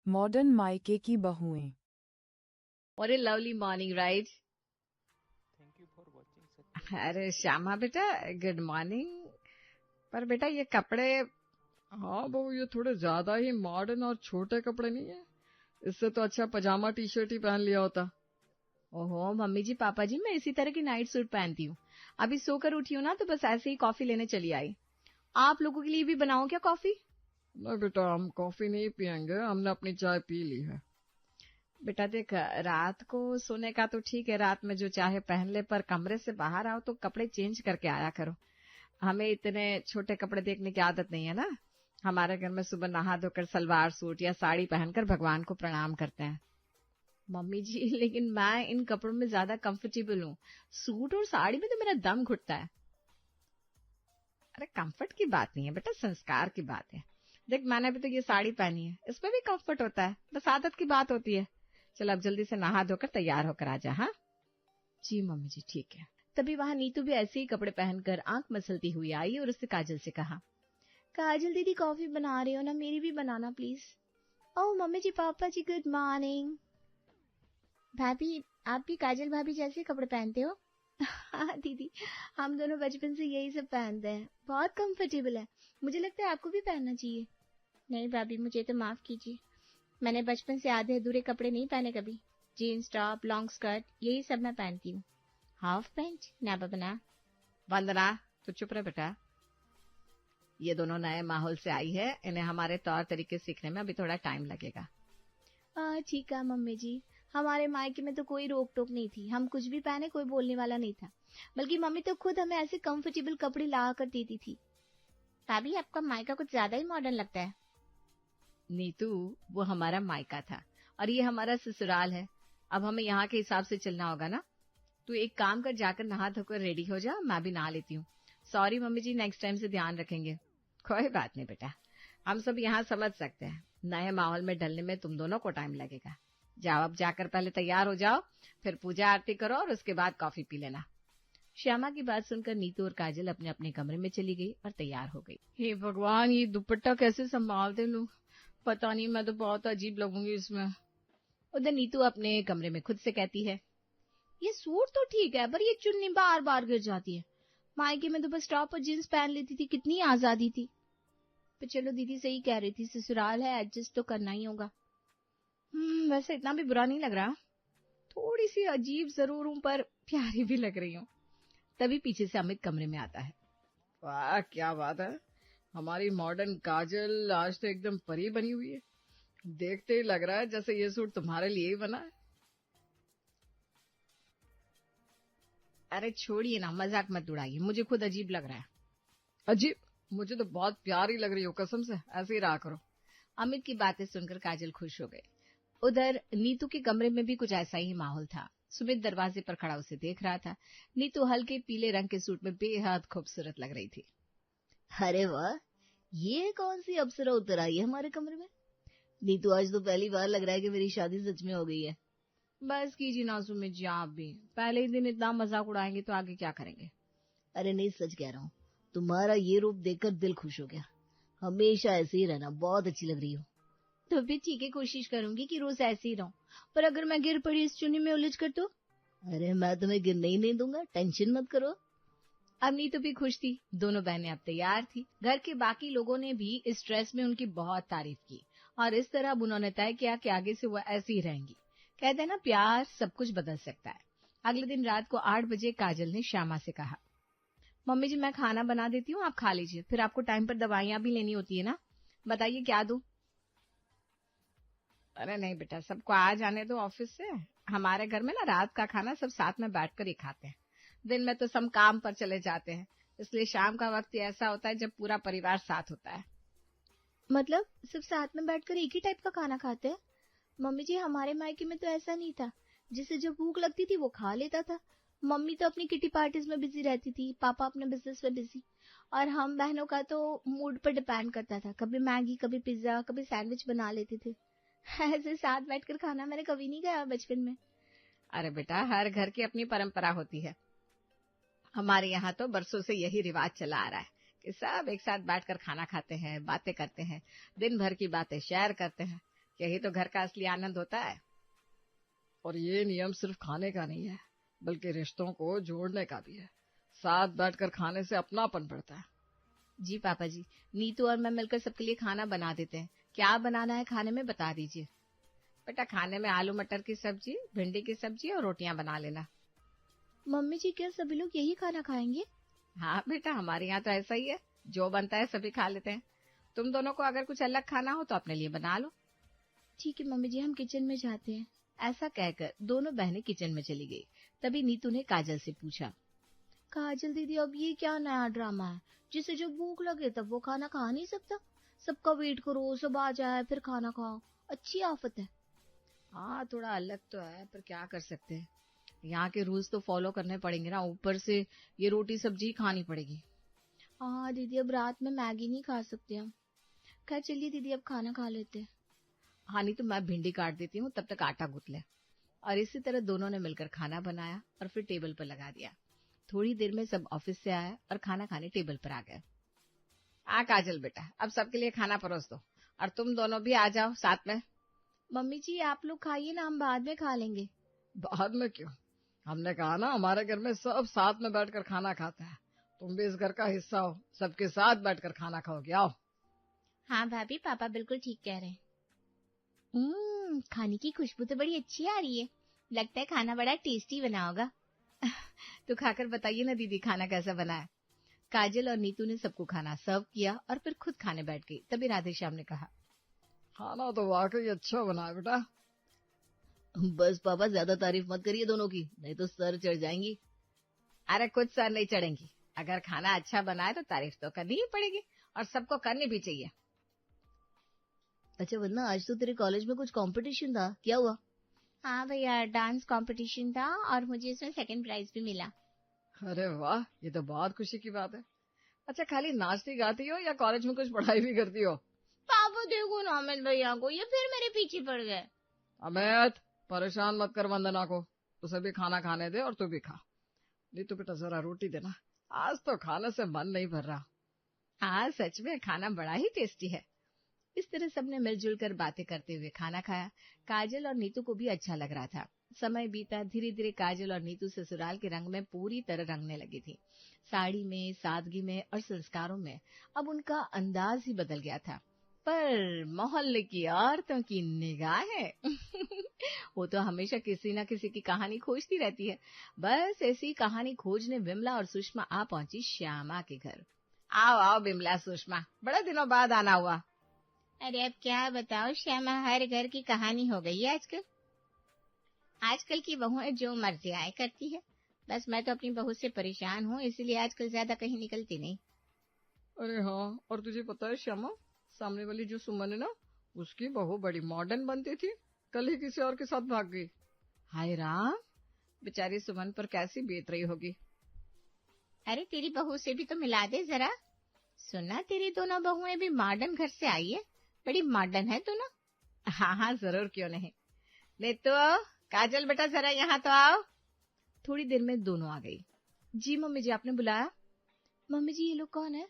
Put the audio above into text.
Modern मायके की बहुएं। What a lovely morning, right? Thank you for watching such a अरे श्यामा बेटा, गुड मॉर्निंग। पर बेटा ये कपड़े, हाँ बहू, ये थोड़े ज्यादा ही मॉडर्न और छोटे कपड़े नहीं है? इससे तो अच्छा पजामा टी शर्ट ही पहन लिया होता। ओहो मम्मी जी, पापा जी, मैं इसी तरह की नाइट सूट पहनती हूँ। अभी सोकर उठी हूँ ना, तो बस ऐसे ही कॉफी लेने चली आई। आप लोगों के लिए भी बनाऊं क्या कॉफी? नहीं बेटा, हम कॉफी नहीं पियेंगे, हमने अपनी चाय पी ली है। बेटा देख, रात को सोने का तो ठीक है, रात में जो चाहे पहन ले, पर कमरे से बाहर आओ तो कपड़े चेंज करके आया करो। हमें इतने छोटे कपड़े देखने की आदत नहीं है ना। हमारे घर में सुबह नहा धोकर सलवार सूट या साड़ी पहनकर भगवान को प्रणाम करते हैं। मम्मी जी, लेकिन मैं इन कपड़ों में ज्यादा कंफर्टेबल हूँ। सूट और साड़ी में तो मेरा दम घुटता है। अरे कंफर्ट की बात नहीं है बेटा, संस्कार की बात है। देख, मैंने भी तो ये साड़ी पहनी है, इसमें भी कंफर्ट होता है, बस आदत की बात होती है। चल अब जल्दी से नहा धोकर तैयार होकर आ जा। हाँ जी मम्मी जी, ठीक है। तभी वहां नीतू भी ऐसे ही कपड़े पहनकर आंख मसलती हुई आई और उससे काजल से कहा, काजल दीदी कॉफी बना रही हो ना, मेरी भी बनाना प्लीज। ओह मम्मी जी, पापा जी, गुड मॉर्निंग। भाभी, आप भी काजल भाभी जैसे कपड़े पहनते हो? हाँ दीदी, हम दोनों बचपन से यही सब पहनते हैं, बहुत कंफर्टेबल है। मुझे लगता है आपको भी पहनना चाहिए। नहीं भाभी, मुझे तो माफ कीजिए, मैंने बचपन से आधे अधूरे कपड़े नहीं पहने कभी। जीन्स टॉप, लॉन्ग स्कर्ट, यही सब मैं पहनती हूँ। हाफ पैंट ना बना। वंदना, तो चुप रहे बेटा। ये दोनों नए माहौल से आई है, इन्हें हमारे तौर तरीके सीखने में अभी थोड़ा टाइम लगेगा। ठीक है मम्मी जी, हमारे मायके में तो कोई रोक टोक नहीं थी, हम कुछ भी पहने कोई बोलने वाला नहीं था, बल्कि मम्मी तो खुद हमें ऐसे कंफर्टेबल कपड़े ला कर देती थी। भाभी, आपका मायका कुछ ज्यादा ही मॉडर्न लगता है। नीतू, वो हमारा मायका था और ये हमारा ससुराल है। अब हमें यहाँ के हिसाब से चलना होगा ना। तू एक काम कर, जाकर नहा धोकर रेडी हो जा, मैं भी नहा लेती हूँ। सॉरी मम्मी जी, नेक्स्ट टाइम से ध्यान रखेंगे। कोई बात नहीं बेटा, हम सब यहाँ समझ सकते हैं, नए माहौल में ढलने में तुम दोनों को टाइम लगेगा। जाओ अब जाकर पहले तैयार हो जाओ, फिर पूजा आरती करो और उसके बाद कॉफी पी लेना। श्यामा की बात सुनकर नीतू और काजल अपने अपने कमरे में चली गई और तैयार हो गई। हे भगवान, ये दुपट्टा कैसे संभालते लोग, पता नहीं, मैं तो बहुत अजीब लगूंगी इसमें। उधर नीतू अपने कमरे में खुद से कहती है, ये सूट तो ठीक है, पर ये चुन्नी बार बार गिर जाती है। मायके में तो बस टॉप और जींस पहन लेती थी, कितनी आजादी थी। पर चलो, दीदी सही कह रही थी, ससुराल है, एडजस्ट तो करना ही होगा। वैसे इतना भी बुरा नहीं लग रहा, थोड़ी सी अजीब जरूर हूँ, पर प्यारी भी लग रही हूँ। तभी पीछे से अमित कमरे में आता है। वाह क्या बात है, हमारी मॉडर्न काजल आज तो एकदम परी बनी हुई है। देखते ही लग रहा है जैसे ये सूट तुम्हारे लिए ही बना है। अरे छोड़िए ना, मजाक मत उड़ाइए, मुझे खुद अजीब लग रहा है। अजीब? मुझे तो बहुत प्यारी लग रही हो, कसम से, ऐसे ही रहा करो। अमित की बातें सुनकर काजल खुश हो गए। उधर नीतू के कमरे में भी कुछ ऐसा ही माहौल था। सुमित दरवाजे पर खड़ा उसे देख रहा था। नीतू हल्के पीले रंग के सूट में बेहद खूबसूरत लग रही थी। अरे वाह, ये कौन सी अप्सरा उतर आई है हमारे कमरे में? नीतू, आज तो पहली बार लग रहा है कि मेरी शादी सच में हो गई है। बस कीजिए ना सुमित जी, आप भी पहले ही दिन इतना मजाक उड़ाएंगे तो आगे क्या करेंगे? अरे नहीं, सच कह रहा हूँ, तुम्हारा ये रूप देखकर दिल खुश हो गया। हमेशा ऐसे ही रहना, बहुत अच्छी लग रही हो। तो भी ठीक है, कोशिश करूंगी कि रोज ऐसे ही रहूं, पर अगर मैं गिर पड़ी इस चुन्नी में उलझ कर तो? अरे मैं तुम्हें गिरने ही नहीं दूंगा, टेंशन मत करो। अब नीतू भी खुश थी, दोनों बहनें अब तैयार थी। घर के बाकी लोगों ने भी इस ड्रेस में उनकी बहुत तारीफ की और इस तरह अब उन्होंने तय किया कि आगे से वो ऐसी ही रहेंगी। कहते हैं ना, प्यार सब कुछ बदल सकता है। अगले दिन रात को 8 बजे काजल ने श्यामा से कहा, मम्मी जी मैं खाना बना देती हूँ, आप खा लीजिए, फिर आपको टाइम पर दवाइयाँ भी लेनी होती है ना, बताइए क्या दूं? अरे नहीं बेटा, सबको आ जाने दो ऑफिस से। हमारे घर में ना रात का खाना सब साथ में बैठकर ही खाते हैं। दिन में तो सब काम पर चले जाते हैं, इसलिए शाम का वक्त ही ऐसा होता है जब पूरा परिवार साथ होता है। मतलब सब साथ में बैठकर एक ही टाइप का खाना खाते हैं? मम्मी जी, हमारे मायके में तो ऐसा नहीं था, जिसे जो भूख लगती थी वो खा लेता था। मम्मी तो अपनी किटी पार्टीज में बिजी रहती थी, पापा अपने बिजनेस में बिजी, और हम बहनों का तो मूड पर डिपेंड करता था, कभी मैगी, कभी पिज्जा, कभी सैंडविच बना लेते थे। ऐसे साथ बैठकर खाना मैंने कभी नहीं खाया बचपन में। अरे बेटा, हर घर की अपनी परंपरा होती है। हमारे यहाँ तो बरसों से यही रिवाज चला आ रहा है कि सब एक साथ बैठकर खाना खाते हैं, बातें करते हैं, दिन भर की बातें शेयर करते हैं। यही तो घर का असली आनंद होता है। और ये नियम सिर्फ खाने का नहीं है, बल्कि रिश्तों को जोड़ने का भी है। साथ बैठकर खाने से अपनापन बढ़ता है। जी पापा जी, नीतू और मैं मिलकर सबके लिए खाना बना देते हैं। क्या बनाना है खाने में बता दीजिए। बेटा, खाने में आलू मटर की सब्जी, भिंडी की सब्जी और रोटियां बना लेना। मम्मी जी, क्या सभी लोग यही खाना खाएंगे? हाँ बेटा, हमारे यहाँ तो ऐसा ही है, जो बनता है सभी खा लेते हैं। तुम दोनों को अगर कुछ अलग खाना हो तो अपने लिए बना लो। ठीक है मम्मी जी, हम किचन में जाते हैं। ऐसा कहकर दोनों बहनें किचन में चली गई। तभी नीतू ने काजल से पूछा, काजल दीदी, अब ये क्या नया ड्रामा है? जिसे जो भूख लगे तब वो खाना खा नहीं सकता? सबका वेट करो, सब आ जाए फिर खाना खाओ, अच्छी आफत है। हाँ, थोड़ा अलग तो है, पर क्या कर सकते हैं, यहाँ के रूल्स तो फॉलो करने पड़ेंगे ना। ऊपर से ये रोटी सब्जी खानी पड़ेगी। हाँ दीदी, अब रात में मैगी नहीं खा सकते हम। खैर चलिए दीदी, अब खाना खा लेते हैं। हाँ, नहीं तो मैं भिंडी काट देती हूँ, तब तक आटा गूंथ ले। और इसी तरह दोनों ने मिलकर खाना बनाया और फिर टेबल पर लगा दिया। थोड़ी देर में सब ऑफिस से आए और खाना खाने टेबल पर आ गए। काजल बेटा, अब सबके लिए खाना परोस दो, और तुम दोनों भी आ जाओ साथ में। मम्मी जी, आप लोग खाइए ना, हम बाद में खा लेंगे। बाद में क्यों? हमने कहा ना, हमारे घर में सब साथ में बैठकर खाना खाता है। तुम भी इस घर का हिस्सा हो, सबके साथ बैठकर खाना खाओगे। आओ। हाँ भाभी, पापा बिल्कुल ठीक कह रहे हैं। खाने की खुशबू तो बड़ी अच्छी आ रही है। लगता है खाना बड़ा टेस्टी बना होगा। तो खाकर बताइए ना दीदी, खाना कैसा बना है। काजल और नीतू ने सबको खाना सर्व किया और फिर खुद खाने बैठ गई। तभी राधेश्याम ने कहा, खाना तो वाकई अच्छा बना है बेटा। बस पापा, ज्यादा तारीफ मत करिए दोनों की, नहीं तो सर चढ़ जाएंगी। अरे कुछ सर नहीं चढ़ेंगी। अगर खाना अच्छा बना है तो तारीफ तो करनी ही पड़ेगी, और सबको करनी भी चाहिए। अच्छा, वरना आज तो तेरे कॉलेज में कुछ कंपटीशन था, क्या हुआ? हाँ भैया, डांस कंपटीशन था और मुझे इसमें सेकंड प्राइज भी मिला। अरे वाह, ये तो बहुत खुशी की बात है। अच्छा, खाली नाचती गाती हो या कॉलेज में कुछ पढ़ाई भी करती हो? पापा देखो ना अमित भैया को, ये फिर मेरे पीछे पड़ गए। अमित, परेशान मत कर वंदना को, उसे भी खाना खाने दे और तू भी खा। नहीं तो बेटा जरा रोटी देना, आज तो खाने से मन नहीं भर रहा। हाँ सच में खाना बड़ा ही टेस्टी है। इस तरह सबने मिलजुल कर बातें करते हुए खाना खाया। काजल और नीतू को भी अच्छा लग रहा था। समय बीता, धीरे धीरे काजल और नीतू ससुराल के रंग में पूरी तरह रंगने लगी थी। साड़ी में, सादगी में और संस्कारों में अब उनका अंदाज ही बदल गया था। पर मोहल्ले की औरतों की निगाहें वो तो हमेशा किसी न किसी की कहानी खोजती रहती है। बस ऐसी कहानी खोजने विमला और सुषमा आ पहुंची श्यामा के घर। आओ आओ बिमला, सुषमा, बड़े दिनों बाद आना हुआ। अरे अब क्या बताओ श्यामा, हर घर की कहानी हो गई है आजकल। आजकल की बहुएं जो मर्जी आए करती है। बस मैं तो अपनी बहू से परेशान हूँ, इसलिए आजकल ज्यादा कहीं निकलती नहीं। अरे हाँ, और तुझे पता है श्यामा, सामने वाली जो सुमन है ना, उसकी बहू बड़ी मॉडर्न बनती थी, कल ही किसी और के साथ भाग गई। हाय राम, बेचारी सुमन पर कैसी बीत रही होगी। अरे तेरी बहू से भी तो मिला दे जरा। सुना तेरी दोनों बहुएं भी मॉडर्न घर से आई है, बड़ी मॉडर्न है तू ना। हाँ हाँ जरूर, क्यों नहीं। ले तो काजल बेटा, जरा यहाँ तो आओ। थोड़ी देर में दोनों आ गई। जी मम्मी जी, आपने बुलाया? मम्मी जी, ये लोग कौन है?